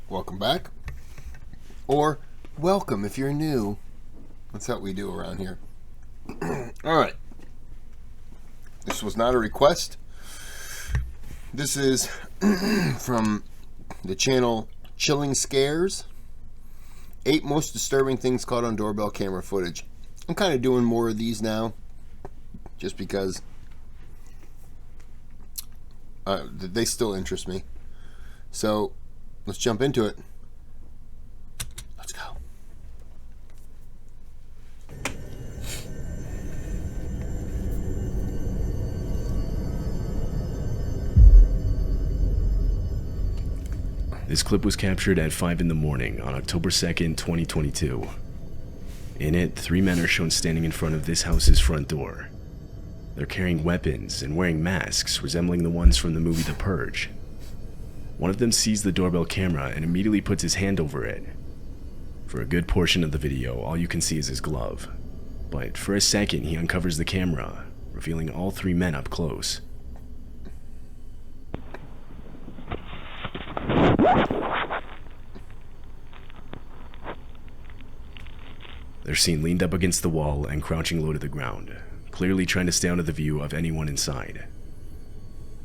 welcome back. Or welcome if you're new. That's what we do around here. Alright. This was not a request. This is from the channel Chilling Scares. 8 most disturbing things caught on doorbell camera footage. I'm kind of doing more of these now. Just because they still interest me. So, let's jump into it. Let's go. This clip was captured at 5 in the morning on October 2nd, 2022. In it, 3 men are shown standing in front of this house's front door. They're carrying weapons and wearing masks resembling the ones from the movie The Purge. One of them sees the doorbell camera and immediately puts his hand over it. For a good portion of the video, all you can see is his glove. But for a second, he uncovers the camera, revealing all 3 men up close. They're seen leaned up against the wall and crouching low to the ground, clearly trying to stay out of the view of anyone inside.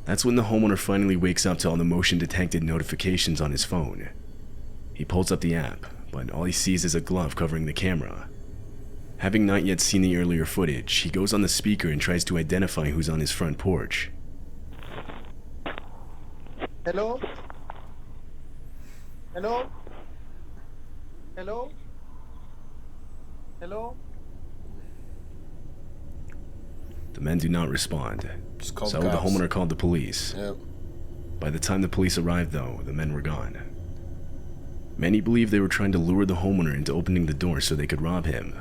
That's when the homeowner finally wakes up to all the motion-detected notifications on his phone. He pulls up the app, but all he sees is a glove covering the camera. Having not yet seen the earlier footage, he goes on the speaker and tries to identify who's on his front porch. Hello? Hello? Hello? Hello? The men do not respond, Just so the homeowner called the police. Yep. By the time the police arrived, though, the men were gone. Many believe they were trying to lure the homeowner into opening the door so they could rob him.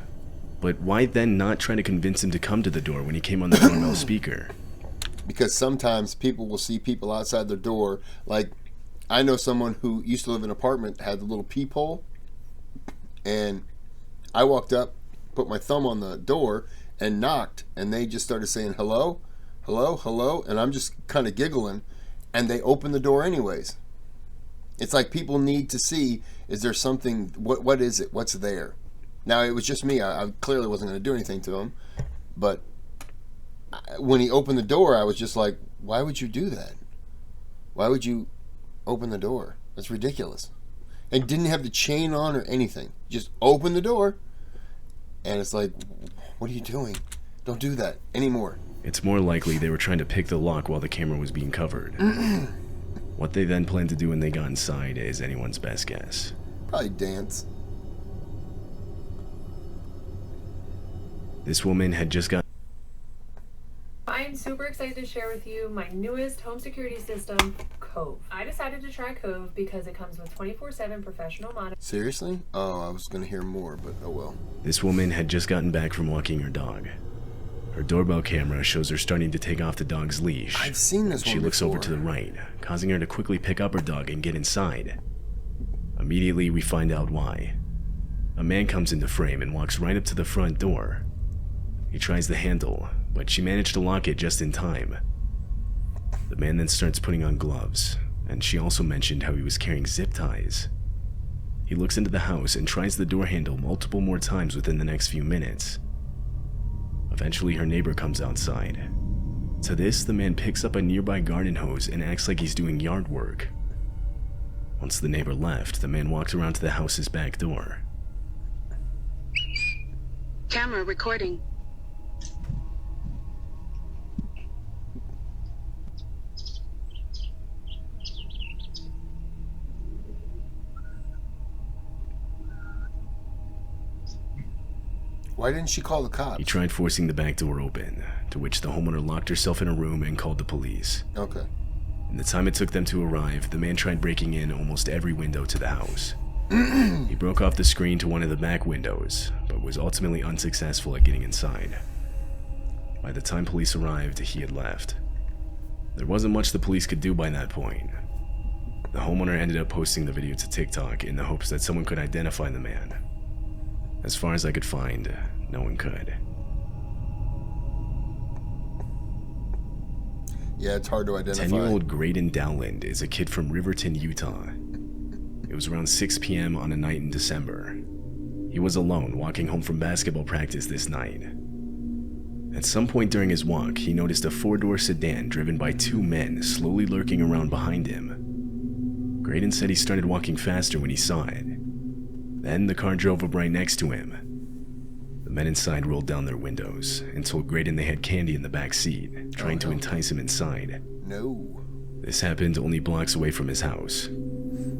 But why then not try to convince him to come to the door when he came on the doorbell speaker? Because sometimes people will see people outside their door. Like, I know someone who used to live in an apartment, had the little peephole, and I walked up, put my thumb on the door, and knocked, and they just started saying, hello, hello, hello, and I'm just kind of giggling, and they opened the door anyways. It's like people need to see, is there something, what is it, what's there? Now, it was just me. I clearly wasn't going to do anything to him, but when he opened the door, I was just like, why would you do that? Why would you open the door? That's ridiculous. And didn't have the chain on or anything. Just open the door. And it's like, what are you doing? Don't do that anymore. It's more likely they were trying to pick the lock while the camera was being covered. What they then planned to do when they got inside is anyone's best guess. Probably dance. This woman had just got... I'm super excited to share with you my newest home security system, Cove. I decided to try Cove because it comes with 24/7 professional monitoring. Seriously? Oh, I was going to hear more, but oh well. This woman had just gotten back from walking her dog. Her doorbell camera shows her starting to take off the dog's leash. I've seen this one She looks before. over to the right, causing her to quickly pick up her dog and get inside. Immediately, we find out why. A man comes into frame and walks right up to the front door. He tries the handle, but she managed to lock it just in time. The man then starts putting on gloves, and she also mentioned how he was carrying zip ties. He looks into the house and tries the door handle multiple more times within the next few minutes. Eventually, her neighbor comes outside. To this, the man picks up a nearby garden hose and acts like he's doing yard work. Once the neighbor left, the man walks around to the house's back door. Camera recording. Why didn't she call the cops? He tried forcing the back door open, to which the homeowner locked herself in a room and called the police. Okay. In the time it took them to arrive, the man tried breaking in almost every window to the house. He broke off the screen to one of the back windows, but was ultimately unsuccessful at getting inside. By the time police arrived, he had left. There wasn't much the police could do by that point. The homeowner ended up posting the video to TikTok in the hopes that someone could identify the man. As far as I could find, no one could. Yeah, it's hard to identify. 10-year-old Graydon Dowland is a kid from Riverton, Utah. It was around 6 p.m. on a night in December. He was alone, walking home from basketball practice this night. At some point during his walk, he noticed a 4-door sedan driven by 2 men slowly lurking around behind him. Graydon said he started walking faster when he saw it. Then the car drove up right next to him. The men inside rolled down their windows and told Graydon they had candy in the back seat, trying to entice him inside. No. This happened only blocks away from his house.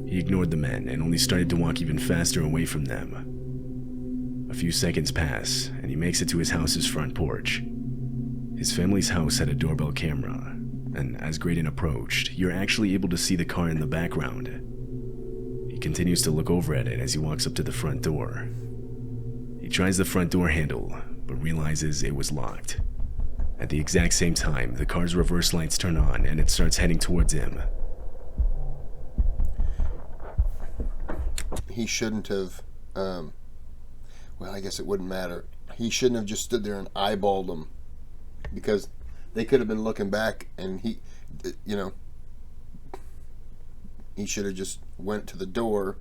He ignored the men and only started to walk even faster away from them. A few seconds pass, and he makes it to his house's front porch. His family's house had a doorbell camera, and as Graydon approached, you're actually able to see the car in the background. He continues to look over at it as he walks up to the front door. He tries the front door handle, but realizes it was locked. At the exact same time, the car's reverse lights turn on and it starts heading towards him. He shouldn't have, well, I guess it wouldn't matter. He shouldn't have just stood there and eyeballed them, because they could have been looking back, and he should have just went to the door,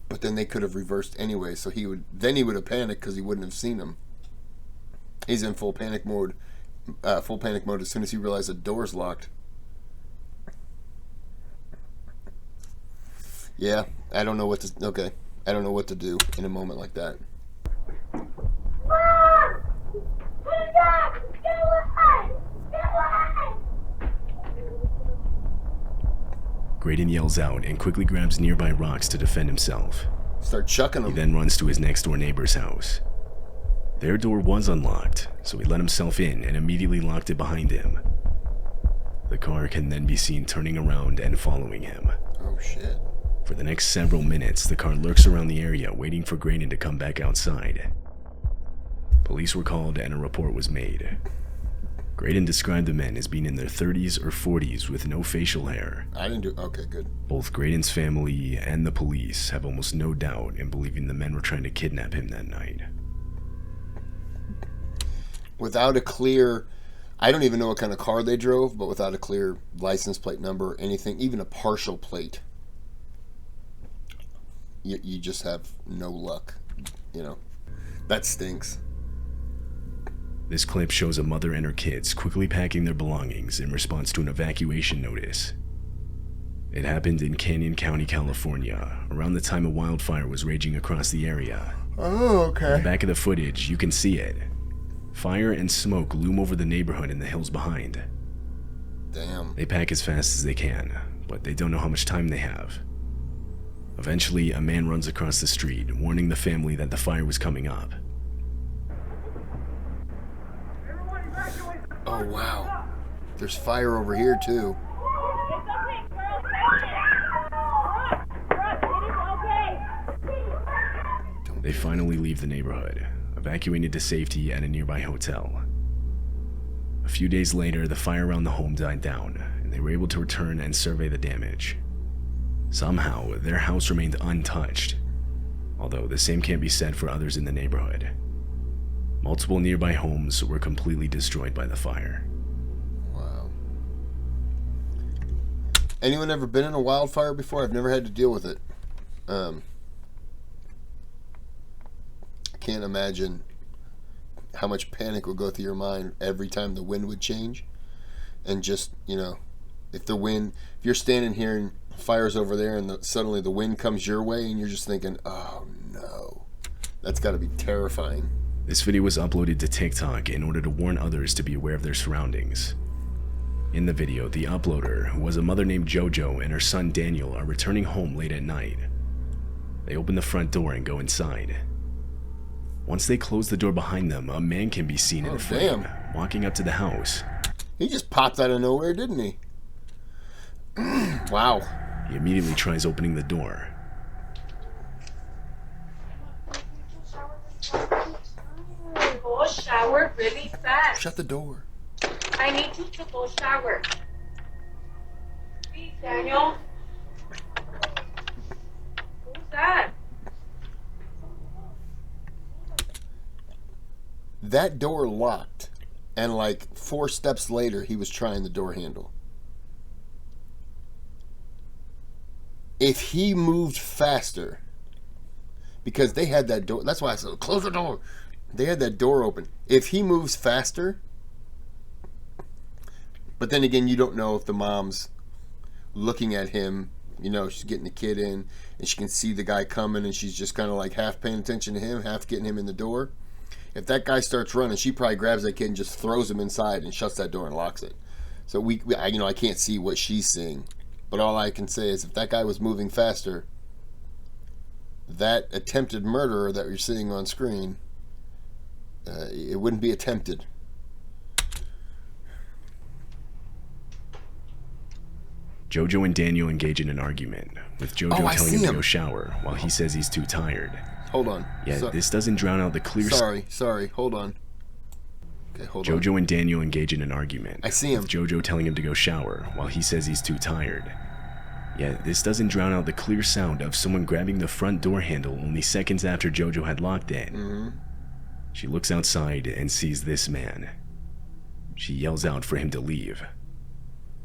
but then they could have reversed anyway, so he would have panicked because he wouldn't have seen them. He's in full panic mode as soon as he realized the door's locked. Yeah, I don't know what to do in a moment like that. Graydon yells out and quickly grabs nearby rocks to defend himself. Start chucking them. He then runs to his next door neighbor's house. Their door was unlocked, so he let himself in and immediately locked it behind him. The car can then be seen turning around and following him. Oh shit. For the next several minutes, the car lurks around the area waiting for Graydon to come back outside. Police were called and a report was made. Graydon described the men as being in their 30s or 40s with no facial hair. Okay, good. Both Graydon's family and the police have almost no doubt in believing the men were trying to kidnap him that night. Without a clear, I don't even know what kind of car they drove, but without a clear license plate number or anything, even a partial plate, you just have no luck, That stinks. This clip shows a mother and her kids quickly packing their belongings in response to an evacuation notice. It happened in Canyon County, California, around the time a wildfire was raging across the area. Oh, okay. In the back of the footage, you can see it. Fire and smoke loom over the neighborhood and the hills behind. Damn. They pack as fast as they can, but they don't know how much time they have. Eventually, a man runs across the street, warning the family that the fire was coming up. Oh, wow. There's fire over here, too. They finally leave the neighborhood, evacuated to safety at a nearby hotel. A few days later, the fire around the home died down, and they were able to return and survey the damage. Somehow, their house remained untouched, although the same can't be said for others in the neighborhood. Multiple nearby homes were completely destroyed by the fire. Wow. Anyone ever been in a wildfire before? I've never had to deal with it. I can't imagine how much panic would go through your mind every time the wind would change. And just, if you're standing here and fire's over there and suddenly the wind comes your way and you're just thinking, oh no, that's got to be terrifying. This video was uploaded to TikTok in order to warn others to be aware of their surroundings. In the video, the uploader, who was a mother named Jojo, and her son Daniel are returning home late at night. They open the front door and go inside. Once they close the door behind them, a man can be seen in a frame, walking up to the house. He just popped out of nowhere, didn't he? Wow. He immediately tries opening the door. Go shower really fast. Shut the door. I need you to go shower. Please, Daniel. Who's that? That door locked, and like 4 steps later, he was trying the door handle. If he moved faster, because they had that door. That's why I said, close the door. They had that door open. If he moves faster, but then again, you don't know if the mom's looking at him. You know, she's getting the kid in, and she can see the guy coming, and she's just kind of like half paying attention to him, half getting him in the door. If that guy starts running, she probably grabs that kid and just throws him inside and shuts that door and locks it. So I can't see what she's seeing, but all I can say is if that guy was moving faster, that attempted murderer that you're seeing on screen, it wouldn't be attempted. Jojo and Daniel engage in an argument, with Jojo telling him to go shower while he says he's too tired. Hold on. Yet this doesn't drown out the clear... Sorry, hold on. Okay, hold on. Jojo and Daniel engage in an argument. I see him. With Jojo telling him to go shower while he says he's too tired. Yet this doesn't drown out the clear sound of someone grabbing the front door handle only seconds after Jojo had locked it. Mm-hmm. She looks outside and sees this man. She yells out for him to leave.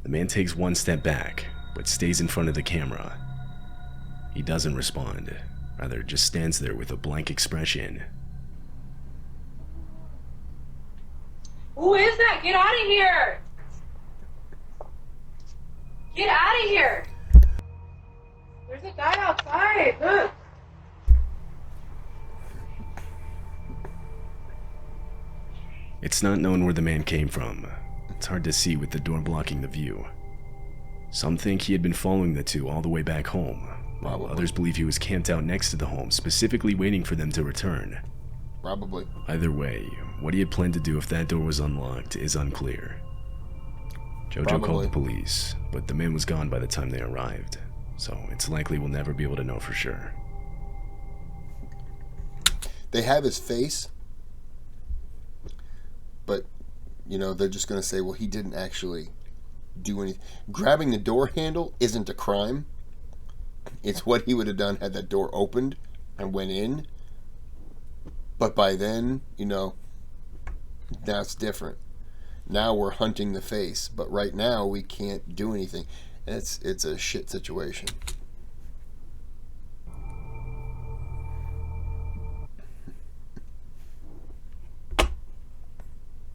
The man takes one step back, but stays in front of the camera. He doesn't respond, rather just stands there with a blank expression. Who is that? Get out of here! Get out of here! There's a guy outside. Look. It's not known where the man came from. It's hard to see with the door blocking the view. Some think he had been following the two all the way back home, while others believe he was camped out next to the home, specifically waiting for them to return. Probably. Either way, what he had planned to do if that door was unlocked is unclear. Jojo called the police, but the man was gone by the time they arrived, so it's likely we'll never be able to know for sure. They have his face, but, you know, they're just going to say, well, he didn't actually do anything. Grabbing the door handle isn't a crime. It's what he would have done had that door opened and went in. But by then, you know, that's different. Now we're hunting the face, but right now we can't do anything. It's a shit situation.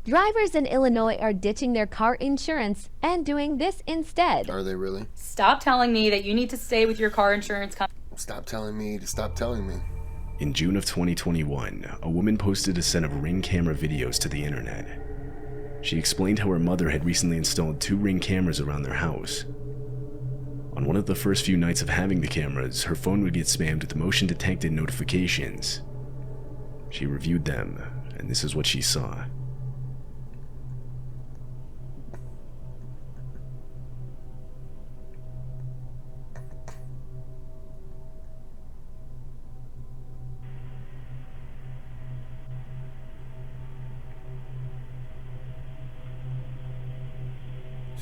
Drivers in Illinois are ditching their car insurance and doing this instead. Are they really? Stop telling me that you need to stay with your car insurance company. Stop telling me to stop telling me. In June of 2021, a woman posted a set of Ring camera videos to the internet. She explained how her mother had recently installed 2 Ring cameras around their house. On one of the first few nights of having the cameras, her phone would get spammed with motion-detected notifications. She reviewed them, and this is what she saw.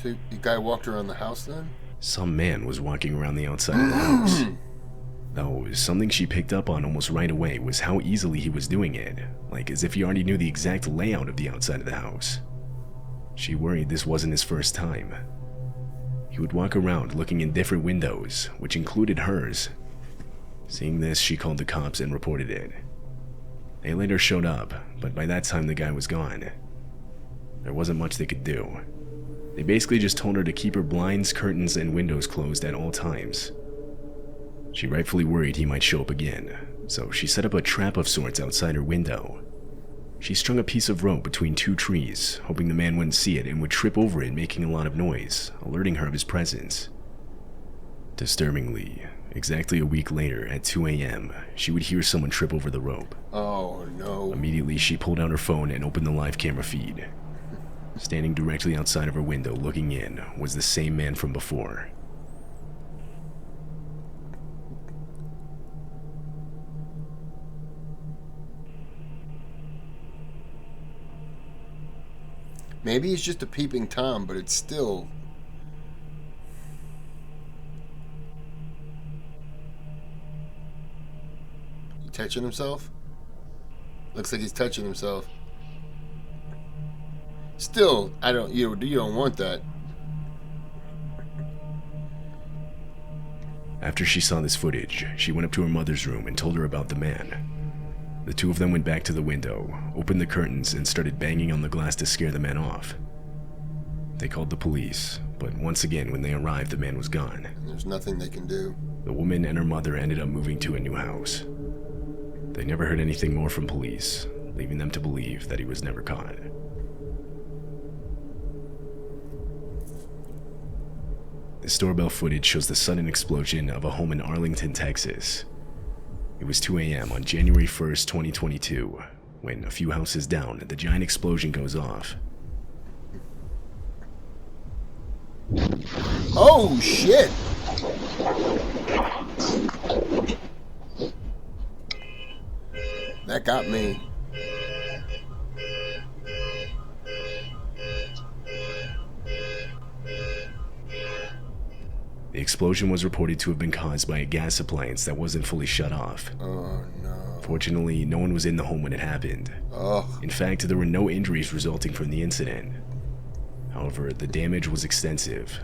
So the guy walked around the house then? Some man was walking around the outside of the house. Though, something she picked up on almost right away was how easily he was doing it, like as if he already knew the exact layout of the outside of the house. She worried this wasn't his first time. He would walk around looking in different windows, which included hers. Seeing this, she called the cops and reported it. They later showed up, but by that time the guy was gone. There wasn't much they could do. They basically just told her to keep her blinds, curtains, and windows closed at all times. She rightfully worried he might show up again, so she set up a trap of sorts outside her window. She strung a piece of rope between 2 trees, hoping the man wouldn't see it and would trip over it, making a lot of noise, alerting her of his presence. Disturbingly, exactly a week later at 2 a.m., she would hear someone trip over the rope. Oh no. Immediately, she pulled out her phone and opened the live camera feed. Standing directly outside of her window looking in was the same man from before. Maybe he's just a peeping Tom, but it's still... He touching himself? Looks like he's touching himself. Still, you don't want that. After she saw this footage, she went up to her mother's room and told her about the man. The two of them went back to the window, opened the curtains, and started banging on the glass to scare the man off. They called the police, but once again, when they arrived, the man was gone. And there's nothing they can do. The woman and her mother ended up moving to a new house. They never heard anything more from police, leaving them to believe that he was never caught. This doorbell footage shows the sudden explosion of a home in Arlington, Texas. It was 2 a.m. on January 1st, 2022, when a few houses down, the giant explosion goes off. Oh, shit! That got me. The explosion was reported to have been caused by a gas appliance that wasn't fully shut off. Oh, no. Fortunately, no one was in the home when it happened. Oh. In fact, there were no injuries resulting from the incident. However, the damage was extensive.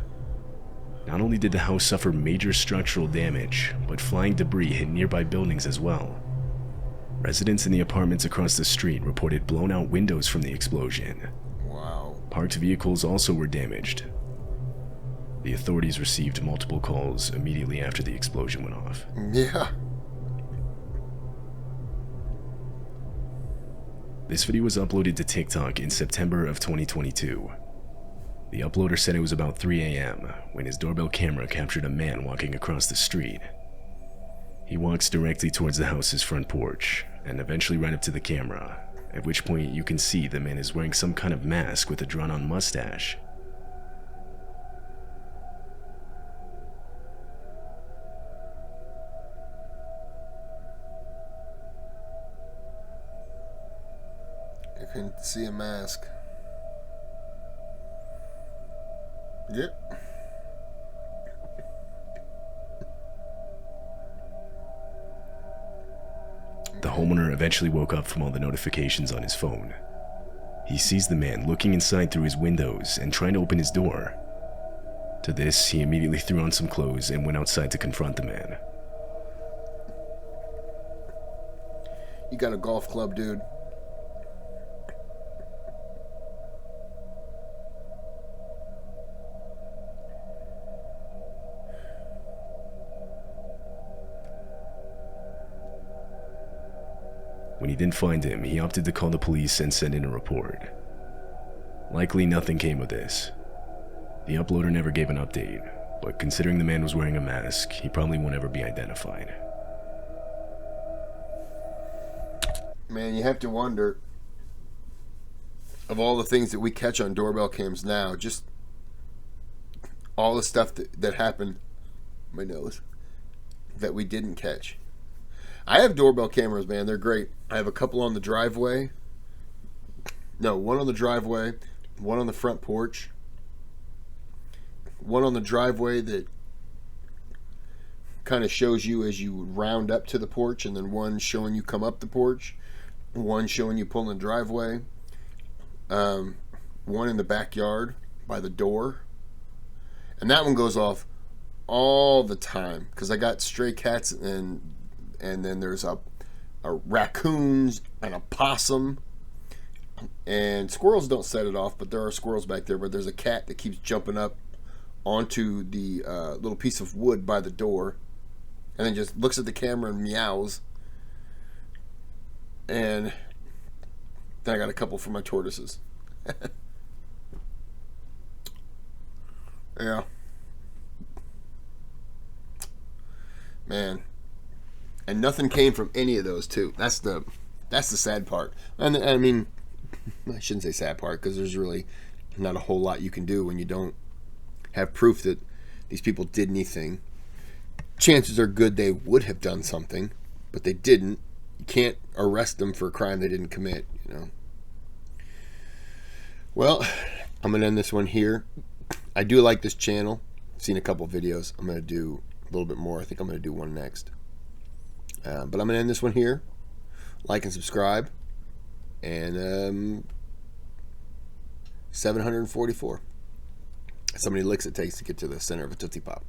Not only did the house suffer major structural damage, but flying debris hit nearby buildings as well. Residents in the apartments across the street reported blown-out windows from the explosion. Wow. Parked vehicles also were damaged. The authorities received multiple calls immediately after the explosion went off. Yeah. This video was uploaded to TikTok in September of 2022. The uploader said it was about 3 a.m. when his doorbell camera captured a man walking across the street. He walks directly towards the house's front porch and eventually right up to the camera, at which point you can see the man is wearing some kind of mask with a drawn-on mustache. You can see a mask. Yep. The homeowner eventually woke up from all the notifications on his phone. He sees the man looking inside through his windows and trying to open his door. To this, he immediately threw on some clothes and went outside to confront the man. You got a golf club, dude. When he didn't find him, he opted to call the police and send in a report. Likely nothing came of this. The uploader never gave an update, but considering the man was wearing a mask, he probably won't ever be identified. Man, you have to wonder, of all the things that we catch on doorbell cams now, just all the stuff that happened, my nose, that we didn't catch. I have doorbell cameras, man. They're great. I have a couple on the driveway. No, one on the driveway, one on the front porch, one on the driveway that kind of shows you as you round up to the porch, and then one showing you come up the porch, one showing you pull in the driveway, one in the backyard by the door. And that one goes off all the time because I got stray cats, and then there's a raccoons and a possum, and squirrels don't set it off, but there are squirrels back there. But there's a cat that keeps jumping up onto the little piece of wood by the door, and then just looks at the camera and meows. And then I got a couple for my tortoises. Yeah, man. And nothing came from any of those too. That's the sad part. And I mean, I shouldn't say sad part, because there's really not a whole lot you can do when you don't have proof that these people did anything. Chances are good they would have done something, but they didn't. You can't arrest them for a crime they didn't commit, you know. Well, I'm gonna end this one here. I do like this channel. I've seen a couple videos. I'm gonna do a little bit more. I think I'm gonna do one next. But I'm going to end this one here. Like and subscribe. And 744. That's how many licks it takes to get to the center of a Tootsie Pop.